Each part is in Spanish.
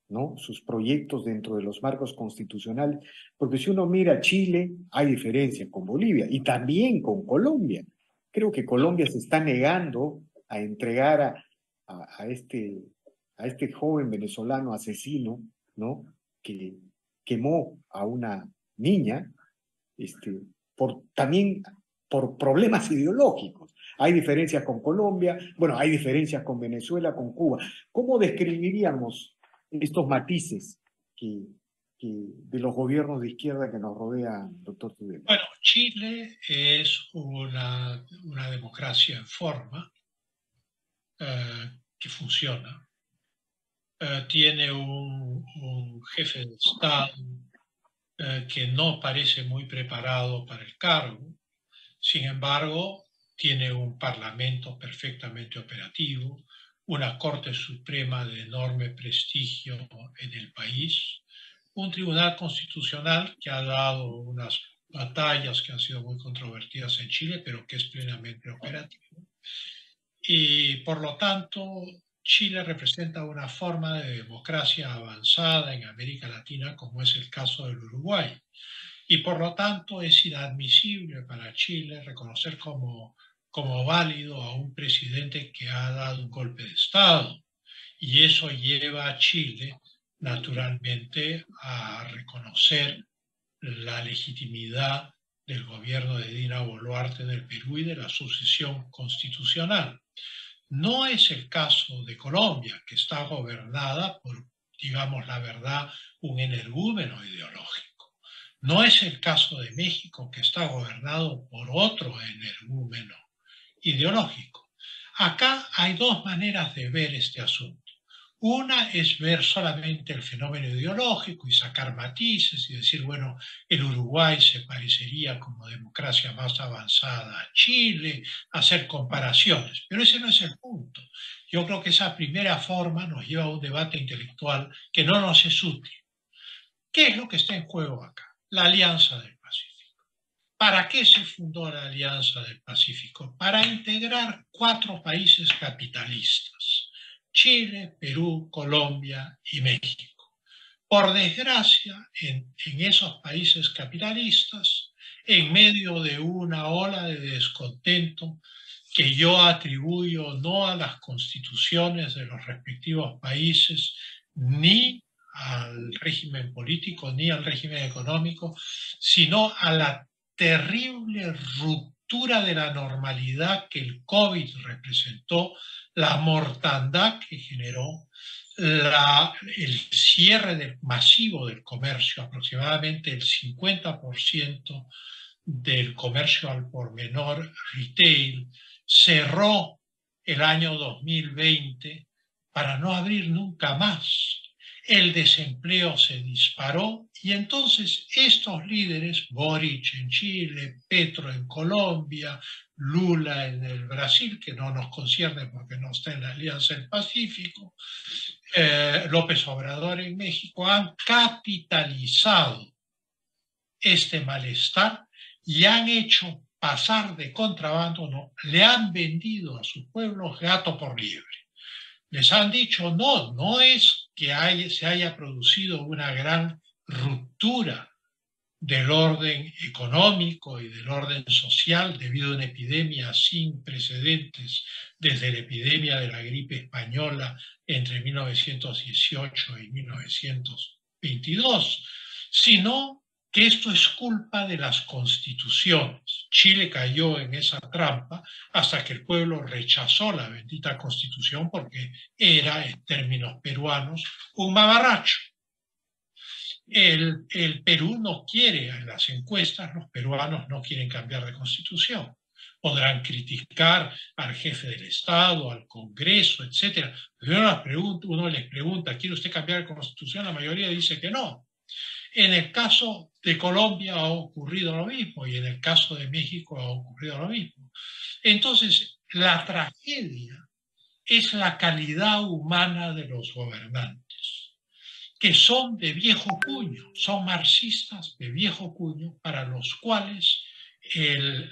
¿no? Sus proyectos dentro de los marcos constitucionales, porque si uno mira Chile, hay diferencias con Bolivia y también con Colombia. Creo que Colombia se está negando a entregar a este joven venezolano asesino, ¿no? Que quemó a una niña, también por problemas ideológicos. Hay diferencias con Colombia, bueno, hay diferencias con Venezuela, con Cuba. ¿Cómo describiríamos estos matices de los gobiernos de izquierda que nos rodean, doctor Tudela? Bueno, Chile es una democracia en forma que funciona. Tiene un jefe de Estado que no parece muy preparado para el cargo. Sin embargo, tiene un parlamento perfectamente operativo, una Corte Suprema de enorme prestigio en el país, un Tribunal Constitucional que ha dado unas batallas que han sido muy controvertidas en Chile, pero que es plenamente operativo. Y por lo tanto, Chile representa una forma de democracia avanzada en América Latina, como es el caso del Uruguay. Y por lo tanto es inadmisible para Chile reconocer como válido a un presidente que ha dado un golpe de Estado. Y eso lleva a Chile, naturalmente, a reconocer la legitimidad del gobierno de Dina Boluarte en el Perú y de la sucesión constitucional. No es el caso de Colombia, que está gobernada por, digamos la verdad, un energúmeno ideológico. No es el caso de México, que está gobernado por otro energúmeno ideológico. Acá hay dos maneras de ver este asunto. Una es ver solamente el fenómeno ideológico y sacar matices y decir, bueno, el Uruguay se parecería como democracia más avanzada a Chile, hacer comparaciones, pero ese no es el punto. Yo creo que esa primera forma nos lleva a un debate intelectual que no nos es útil. ¿Qué es lo que está en juego acá? La Alianza del Pacífico. ¿Para qué se fundó la Alianza del Pacífico? Para integrar 4 países capitalistas: Chile, Perú, Colombia y México. Por desgracia, en esos países capitalistas, en medio de una ola de descontento que yo atribuyo no a las constituciones de los respectivos países, ni al régimen político, ni al régimen económico, sino a la terrible ruptura de la normalidad que el COVID representó, la mortandad que generó, el cierre masivo del comercio. Aproximadamente el 50% del comercio al por menor, retail, cerró el año 2020 para no abrir nunca más. El desempleo se disparó y entonces estos líderes, Boric en Chile, Petro en Colombia, Lula en el Brasil, que no nos concierne porque no está en la Alianza del Pacífico, López Obrador en México, han capitalizado este malestar y han hecho pasar de contrabando, no, le han vendido a sus pueblos gato por liebre. Les han dicho, no, no es que se haya producido una gran ruptura del orden económico y del orden social debido a una epidemia sin precedentes desde la epidemia de la gripe española entre 1918 y 1922, sino que esto es culpa de las constituciones. Chile cayó en esa trampa hasta que el pueblo rechazó la bendita constitución porque era, en términos peruanos, un mamarracho. El Perú no quiere, en las encuestas, los peruanos no quieren cambiar de constitución. Podrán criticar al jefe del Estado, al Congreso, etc. Pero uno les pregunta, ¿quiere usted cambiar de constitución? La mayoría dice que no. En el caso de Colombia ha ocurrido lo mismo y en el caso de México ha ocurrido lo mismo. Entonces, la tragedia es la calidad humana de los gobernantes, que son de viejo cuño, son marxistas de viejo cuño, para los cuales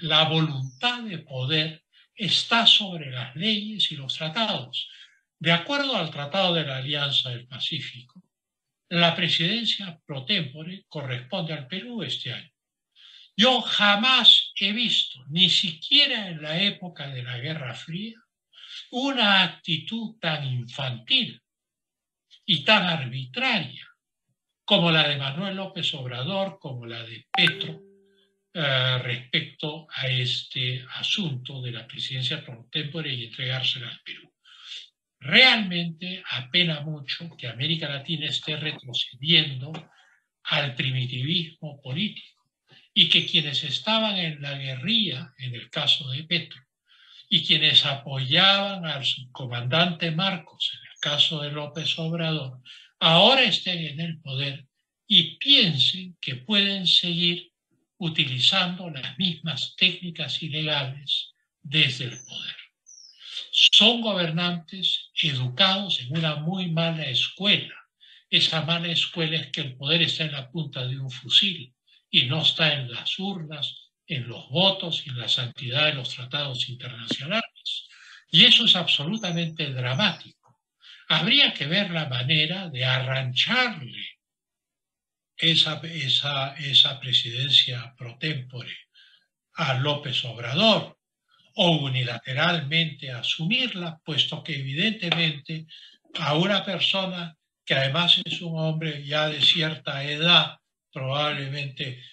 la voluntad de poder está sobre las leyes y los tratados. De acuerdo al Tratado de la Alianza del Pacífico, la presidencia pro tempore corresponde al Perú este año. Yo jamás he visto, ni siquiera en la época de la Guerra Fría, una actitud tan infantil y tan arbitraria como la de Manuel López Obrador, como la de Petro, respecto a este asunto de la presidencia pro tempore y entregársela al Perú. Realmente apena mucho que América Latina esté retrocediendo al primitivismo político y que quienes estaban en la guerrilla, en el caso de Petro, y quienes apoyaban al subcomandante Marcos, en el caso de López Obrador, ahora estén en el poder y piensen que pueden seguir utilizando las mismas técnicas ilegales desde el poder. Son gobernantes educados en una muy mala escuela. Esa mala escuela es que el poder está en la punta de un fusil y no está en las urnas, en los votos y en la santidad de los tratados internacionales. Y eso es absolutamente dramático. Habría que ver la manera de arrancharle esa presidencia pro tempore a López Obrador o unilateralmente asumirla, puesto que evidentemente a una persona que además es un hombre ya de cierta edad, probablemente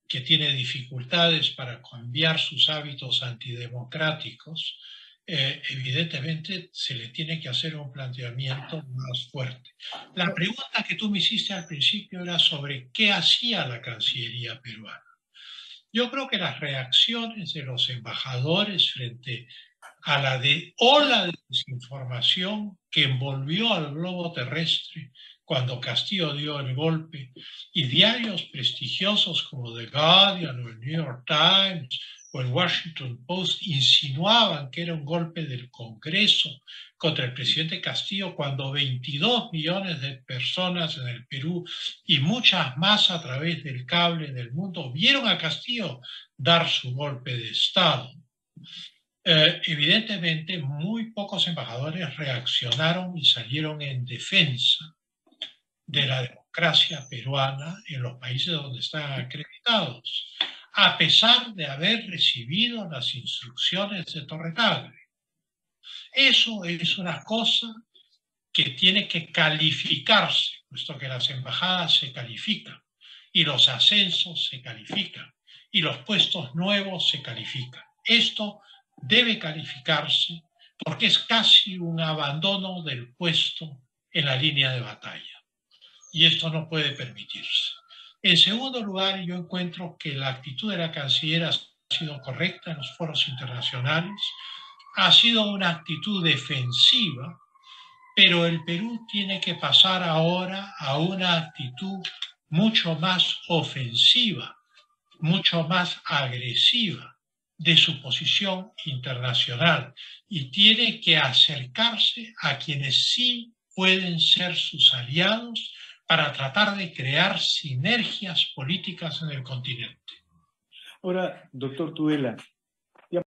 que tiene dificultades para cambiar sus hábitos antidemocráticos, evidentemente se le tiene que hacer un planteamiento más fuerte. La pregunta que tú me hiciste al principio era sobre qué hacía la Cancillería peruana. Yo creo que las reacciones de los embajadores frente a la ola de desinformación que envolvió al globo terrestre cuando Castillo dio el golpe, y diarios prestigiosos como The Guardian o el New York Times o el Washington Post insinuaban que era un golpe del Congreso contra el presidente Castillo, cuando 22 millones de personas en el Perú y muchas más a través del cable del mundo vieron a Castillo dar su golpe de Estado. Evidentemente, muy pocos embajadores reaccionaron y salieron en defensa de la democracia peruana en los países donde están acreditados, a pesar de haber recibido las instrucciones de Torre Tagle. Eso es una cosa que tiene que calificarse, puesto que las embajadas se califican y los ascensos se califican y los puestos nuevos se califican. Esto debe calificarse porque es casi un abandono del puesto en la línea de batalla. Y esto no puede permitirse. En segundo lugar, yo encuentro que la actitud de la canciller ha sido correcta en los foros internacionales, ha sido una actitud defensiva, pero el Perú tiene que pasar ahora a una actitud mucho más ofensiva, mucho más agresiva de su posición internacional, y tiene que acercarse a quienes sí pueden ser sus aliados para tratar de crear sinergias políticas en el continente. Ahora, doctor Tudela,